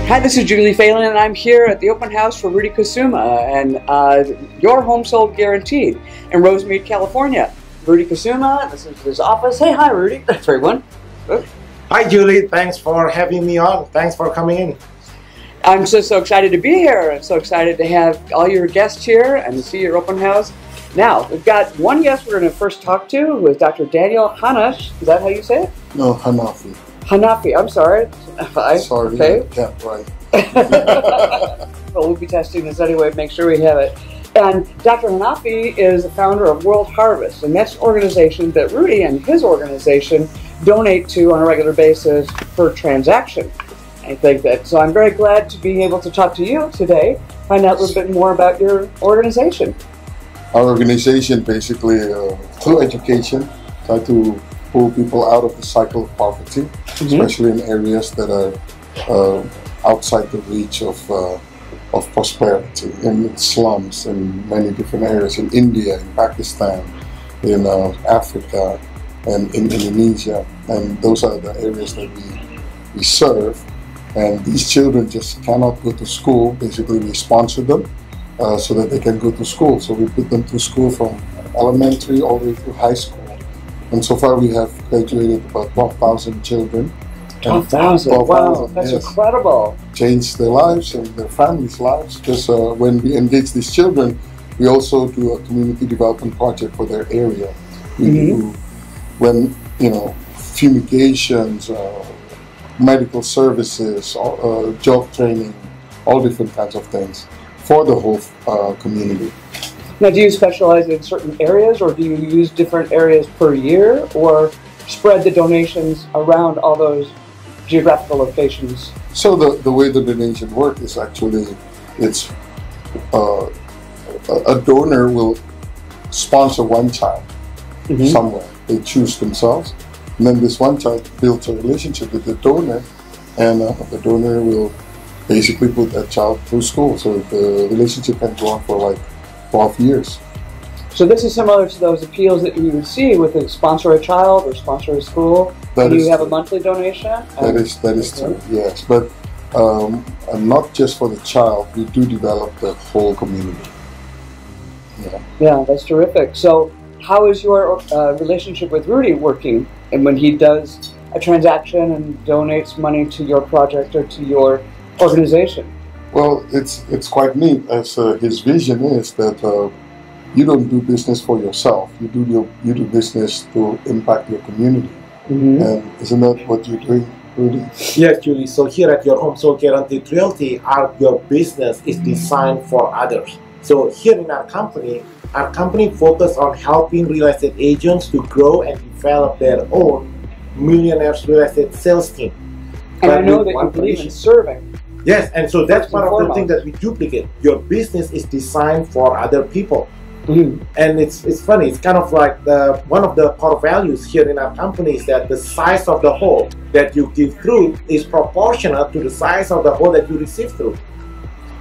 Hi, this is Julie Phelan, and I'm here at the open house for Rudy Kusuma and Your Home Sold Guaranteed in Rosemead, California. Rudy Kusuma, this is his office. Hey, hi, Rudy. That's everyone. Hi, Julie. Thanks for having me on. Thanks for coming in. I'm so excited to be here. I'm so excited to have all your guests here and to see your open house. Now, we've got one guest we're going to first talk to, who is Dr. Daniel Hanash. Is that how you say it? No, Hanafi. Hanafi, I'm sorry. Sorry, okay. Yeah, right. Well, we'll be testing this anyway, make sure we have it. And Dr. Hanafi is the founder of World Harvest, and that's an organization that Rudy and his organization donate to on a regular basis per transaction. I think that, so I'm very glad to be able to talk to you today, find out a little bit more about your organization. Our organization basically, through education, try to pull people out of the cycle of poverty, especially in areas that are outside the reach of prosperity, in slums, in many different areas, in India, in Pakistan, in Africa, and in Indonesia. And those are the areas that we serve. And these children just cannot go to school. Basically, we sponsor them so that they can go to school. So we put them through school from elementary all the way through high school. And so far we have graduated about 12,000 children. 12,000? Wow, that's incredible. Changed their lives and their families' lives. Because when we engage these children, we also do a community development project for their area. We do, when, fumigations, medical services, job training, all different kinds of things for the whole community. Now, do you specialize in certain areas, or do you use different areas per year, or spread the donations around all those geographical locations? So the way the donation works is actually, it's a donor will sponsor one child somewhere. They choose themselves. And then this one child builds a relationship with the donor, and the donor will basically put that child through school. So the relationship can go on for like 12 years. So this is similar to those appeals that you would see with a sponsor a child or sponsor a school. That you have a monthly donation? That is true, yes. But not just for the child, we do develop the whole community. Yeah, that's terrific. So how is your relationship with Rudy working? And when he does a transaction and donates money to your project or to your organization? Well, it's quite neat, as his vision is that you don't do business for yourself. You do business to impact your community. And isn't that what you're doing, Rudy? Yes, Julie. So here at Your Home Sold Guaranteed Realty, your business is designed for others. So here in our company focuses on helping real estate agents to grow and develop their own millionaires real estate sales team. And I know that you believe in serving. Yes, and so that's one of the things that we duplicate. Your business is designed for other people. And it's funny, it's kind of like one of the core values here in our company is that the size of the hole that you give through is proportional to the size of the hole that you receive through.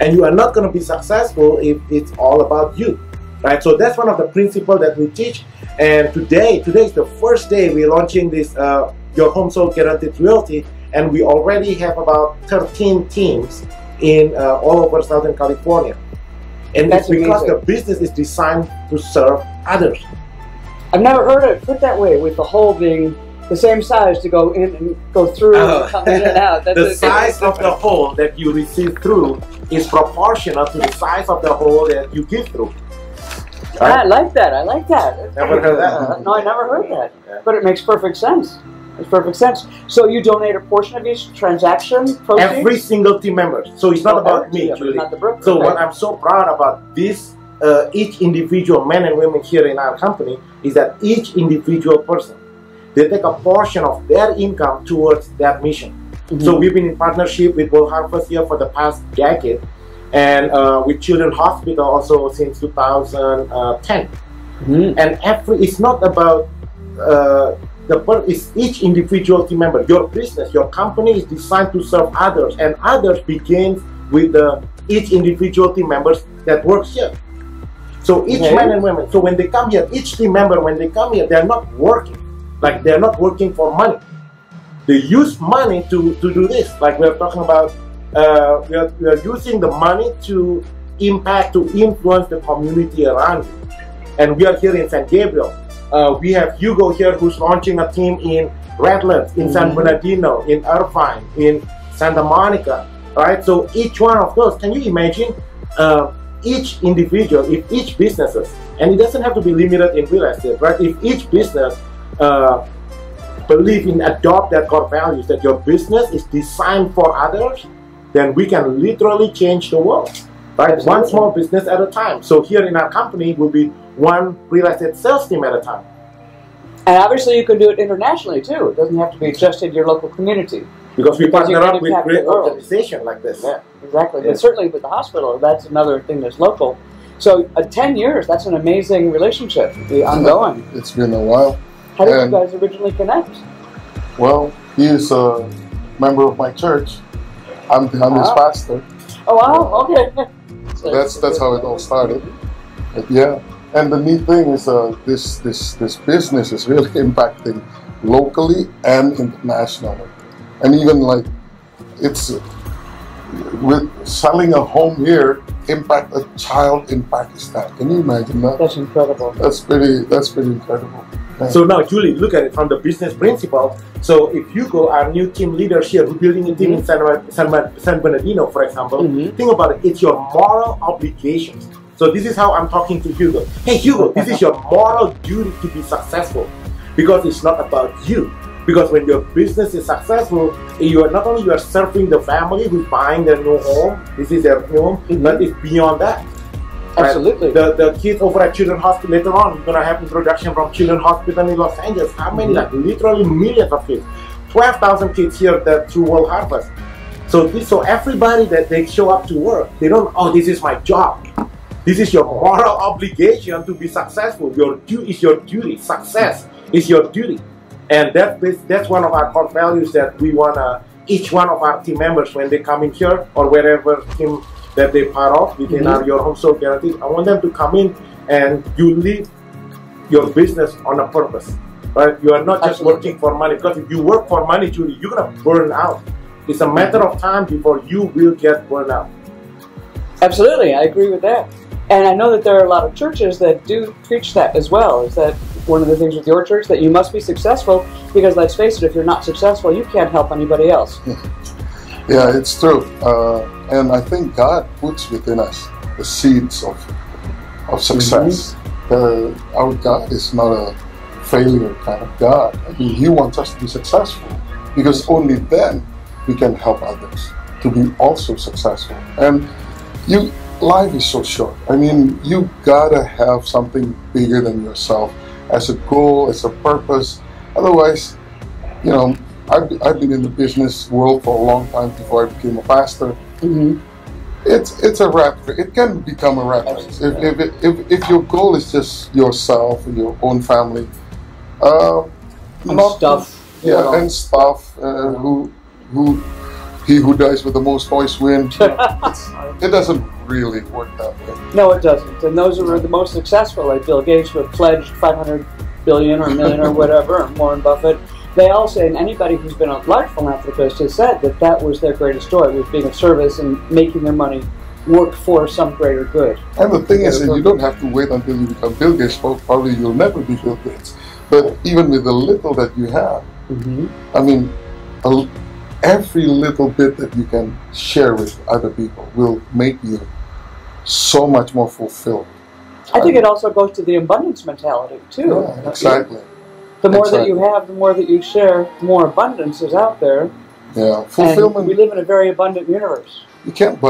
And you are not going to be successful if it's all about you, right? So that's one of the principles that we teach. And today is the first day we're launching this Your Home Sold Guaranteed Realty, and we already have about 13 teams in all over Southern California. And that's because the business is designed to serve others. I've never heard it put that way, with the hole being the same size to go in and go through and come in and out. The size of the hole that you receive through is proportional to the size of the hole that you give through. Right? I like that. I like that. Never heard that? No, I never heard that. Yeah. But it makes perfect sense. It's perfect sense. So you donate a portion of each transaction proceeds? Every single team member. So it's not about me, Julie. Not the broker, so what I'm so proud about this, each individual men and women here in our company, is that each individual person, they take a portion of their income towards that mission. So we've been in partnership with World Harvest here for the past decade, and with Children's Hospital also since 2010. And it's not about each individual team member. Your business, your company is designed to serve others, and others begins with each individual team members that works here. So each man and women, so when they come here, each team member, when they come here, they're not working. Like, they're not working for money. They use money to do this. Like we're talking about we are using the money to impact, to influence the community around you. And we are here in San Gabriel. We have Hugo here who's launching a team in Redlands, in San Bernardino, in Irvine, in Santa Monica, right? So each one of those, can you imagine each individual, if each businesses, and it doesn't have to be limited in real estate, right? If each business believe in, adopt that core values, that your business is designed for others, then we can literally change the world, right? Absolutely. One small business at a time. So here in our company will be one real estate sales team at a time. And obviously you can do it internationally too. It doesn't have to be just in your local community. Because we partner up with great organizations like this. Yeah, exactly. Yeah. But certainly with the hospital, that's another thing that's local. So 10 years, that's an amazing relationship, ongoing. It's been a while. How did you guys originally connect? Well, he is a member of my church. I'm his pastor. Oh wow, okay. So that's how it all started. But yeah, and the neat thing is this business is really impacting locally and internationally. And even like it's with selling a home here, impact a child in Pakistan. Can you imagine that? That's incredible. That's pretty incredible. Yeah. So now, Julie, look at it from the business principle. So if Hugo, our new team leader here, who's building a team in San Bernardino, for example, think about it. It's your moral obligations. So this is how I'm talking to Hugo. Hey, Hugo, this is your moral duty to be successful, because it's not about you. Because when your business is successful, you are not only you are serving the family who's buying their new home, this is their new home, but it's beyond that. Absolutely. Right? The kids over at Children's Hospital, later on, we're going to have introduction from Children's Hospital in Los Angeles. How many? Like literally millions of kids. 12,000 kids here that through World Harvest. So everybody that they show up to work, they don't, oh, this is my job. This is your moral obligation to be successful. Your duty is your duty. Success is your duty. And that's one of our core values that we want each one of our team members, when they come in here or wherever team that they part of within our Your Home Sold Guarantee, I want them to come in and you live your business on a purpose, right? You are not just working for money, because if you work for money, Julie, you're gonna burn out. It's a matter of time before you will get burned out. Absolutely, I agree with that. And I know that there are a lot of churches that do preach that as well. Is that one of the things with your church, that you must be successful? Because let's face it, if you're not successful, you can't help anybody else. Yeah, it's true. And I think God puts within us the seeds of success. Our God is not a failure kind of God. I mean, He wants us to be successful, because only then we can help others to be also successful. And life is so short. I mean, you gotta have something bigger than yourself as a goal, as a purpose. Otherwise, you know, I've been in the business world for a long time before I became a pastor. It's a rat race. It can become a rat race if your goal is just yourself and your own family. And stuff. Yeah, and stuff. He who dies with the most toys wins. It doesn't really work that way. No, it doesn't. And those who are the most successful, like Bill Gates, who have pledged $500 billion or $1 million or whatever, or Warren Buffett, they all say, and anybody who's been a large philanthropist has said that was their greatest joy, was being of service and making their money work for some greater good. And the thing is that you don't have to wait until you become Bill Gates. Probably you'll never be Bill Gates. But even with the little that you have, I mean, every little bit that you can share with other people will make you so much more fulfilled. I think it also goes to the abundance mentality too. Yeah, exactly. The more that you have, the more that you share, the more abundance is out there. Yeah, fulfillment. And we live in a very abundant universe. You can't